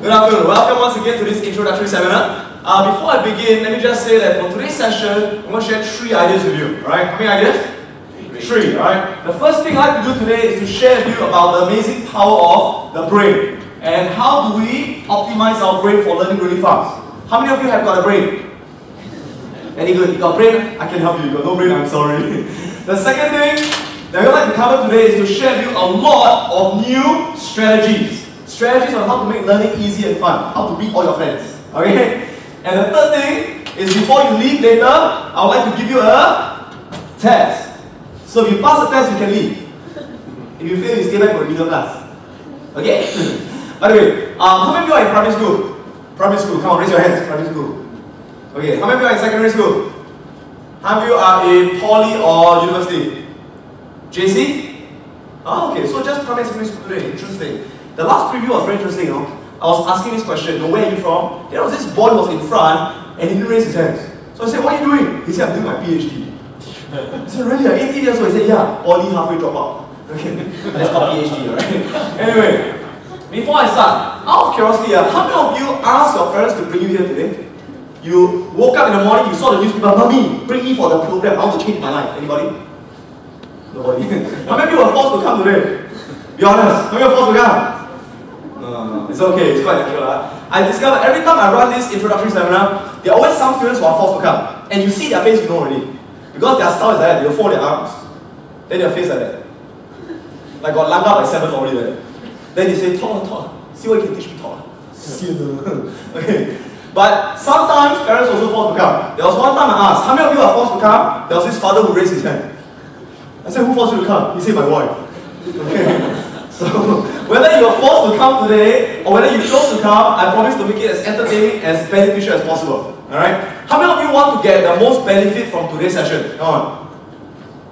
Good afternoon. Welcome once again to this introductory seminar. Before I begin, let me just say that for today's session, I'm going to share 3 ideas with you. Alright, how many ideas? 3, alright? The first thing I'd like to do today is to share with you about the amazing power of the brain. And how do we optimize our brain for learning really fast? How many of you have got a brain? Very good. You got a brain? I can help you. You got no brain? I'm sorry. The second thing that we'd like to cover today is to share with you a lot of new strategies. Strategies on how to make learning easy and fun. How to beat all your friends. Okay? And the third thing is before you leave later, I would like to give you a test. So if you pass the test, you can leave. If you fail, you stay back for the middle class. Okay? By the way, how many of you are in primary school? Primary school, come on, raise your hands. Primary school. Okay, how many of you are in secondary school? How many of you are in poly or university? JC? Oh, okay, so just primary secondary school today. Interesting. The last preview was very interesting, you know. I was asking this question, where are you from? There was this boy who was in front and he didn't raise his hands. So I said, what are you doing? He said, I'm doing my PhD. I said, really? You're 18 years old? He said, yeah, poly halfway drop out. Okay, that's called PhD, alright? Anyway, before I start, out of curiosity, how many of you asked your parents to bring you here today? You woke up in the morning, you saw the newspaper, Mommy, bring me for the program, I want to change my life. Anybody? Nobody. How many of you were forced to come today? Be honest, how many were forced to come? It's okay, it's quite natural. I discovered every time I run this introductory seminar, there are always some students who are forced to come. And you see their face, you know already. Because their style is like that, they'll fold their arms, then their face like that. Like got langa by 7 already like that. Then they say, talk, see what you can teach me talk. Okay. But sometimes parents also forced to come. There was one time I asked, how many of you are forced to come? There was this father who raised his hand. I said, who forced you to come? He said, my wife. Okay. So, whether you are forced to come today, or whether you chose to come, I promise to make it as entertaining, as beneficial as possible. Alright? How many of you want to get the most benefit from today's session? Come on.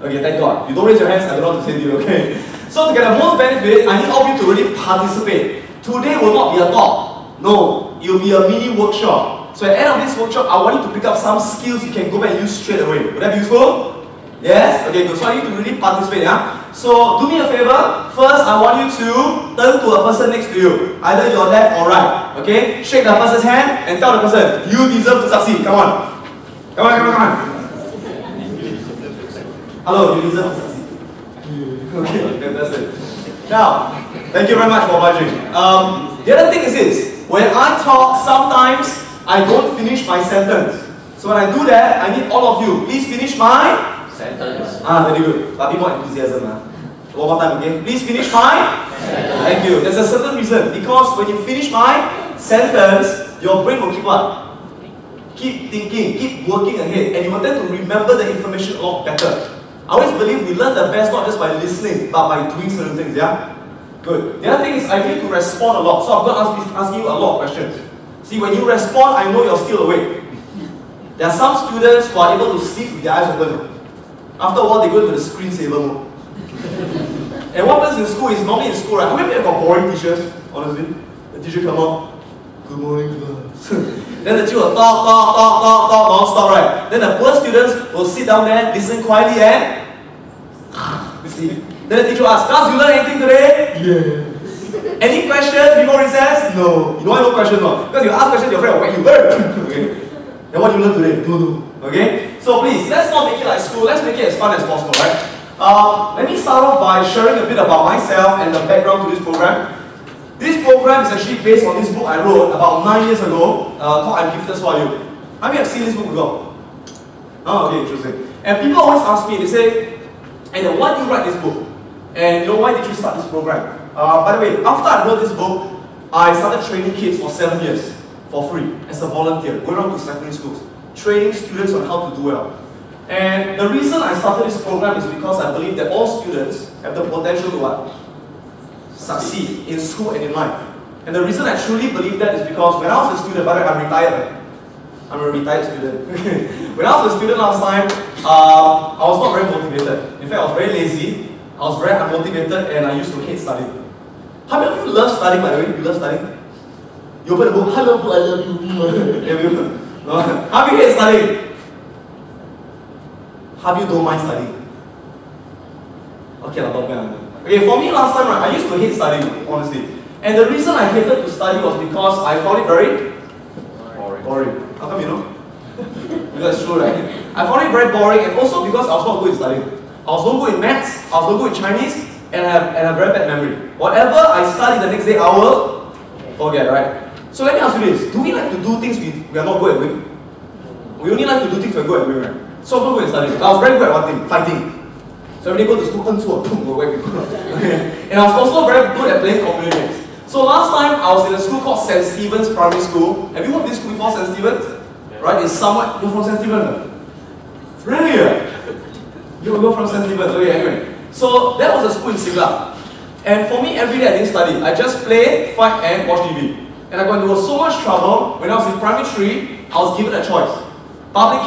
Okay, thank God. If you don't raise your hands, I don't know what to say to you, okay? So, to get the most benefit, I need all of you to really participate. Today will not be a talk. No, it will be a mini workshop. So, at the end of this workshop, I want you to pick up some skills you can go back and use straight away. Would that be useful? Yes? Okay, good. So I need to really participate, yeah? So do me a favor. First, I want you to turn to a person next to you. Either your left or right. Okay? Shake the person's hand and tell the person, you deserve to succeed. Come on. Come on. Hello, you deserve to succeed. Okay, that's it. Now, thank you very much for watching. The other thing is this. When I talk, sometimes I don't finish my sentence. So when I do that, I need all of you. Please finish my sentence. Very good. But be more enthusiasm. One more time again. Please finish my sentence. Thank you. There's a certain reason. Because when you finish my sentence, your brain will keep what? Keep thinking, keep working ahead, and you will tend to remember the information a lot better. I always believe we learn the best not just by listening, but by doing certain things, yeah? Good. The other thing is I need to respond a lot. So I'm going to ask you a lot of questions. See, when you respond, I know you're still awake. There are some students who are able to sleep with their eyes open. After a while, they go into the screensaver mode. And what happens in school is, normally in school, right? How many people have got boring teachers, honestly? The teacher come out, good morning class. Then the teacher will talk, non-stop, right? Then the poor students will sit down there, listen quietly and sleep. Then the teacher will ask, class, you learn anything today? Yeah. Any questions before recess? No. You don't have no questions, no? Because you ask questions, your friend will whack you. Okay. Then what you learn today? Don't know. Okay? So please, let's not make it like school, let's make it as fun as possible, right? Let me start off by sharing a bit about myself and the background to this program. This program is actually based on this book I wrote about 9 years ago, called I'm Gifted, So Are You. How many have seen this book before? Oh, okay, interesting. And people always ask me, they say, and why did you write this book? And why did you start this program? By the way, after I wrote this book, I started training kids for 7 years for free as a volunteer, going around to secondary schools, training students on how to do well. And the reason I started this program is because I believe that all students have the potential to what? Succeed in school and in life. And the reason I truly believe that is because when I was a student, by the way, I'm retired. I'm a retired student. When I was a student last time, I was not very motivated. In fact, I was very lazy, I was very unmotivated, and I used to hate studying. How many of you love studying, by the way? You love studying? You open a book, hello book, I love you. How many hate studying? How do you don't mind studying? Okay, not bad. Okay, for me last time, right, I used to hate studying, honestly. And the reason I hated to study was because I found it very boring. How come you know? Because it's true, right? I found it very boring, and also because I was not good in studying. I was not good in maths, I was not good in Chinese, and I have very bad memory. Whatever I study the next day, I will forget, right? So let me ask you this. Do we like to do things we are not good at doing? We only like to do things we're good at doing, right? So I was not good at studying. I was very good at one thing, fighting. So every day go to school, boom, go whack people. And I was also very good at playing computer games. So last time I was in a school called St. Stephen's Primary School. Have you heard of this school before, St. Stephen's? Yeah. Right, it's somewhat, you're from St. Stephen's? Really? You're from St. Stephen's, okay, anyway. So that was a school in Siglap. And for me, every day I didn't study. I just play, fight, and watch TV. And I got into so much trouble when I was in primary 3, I was given a choice. Public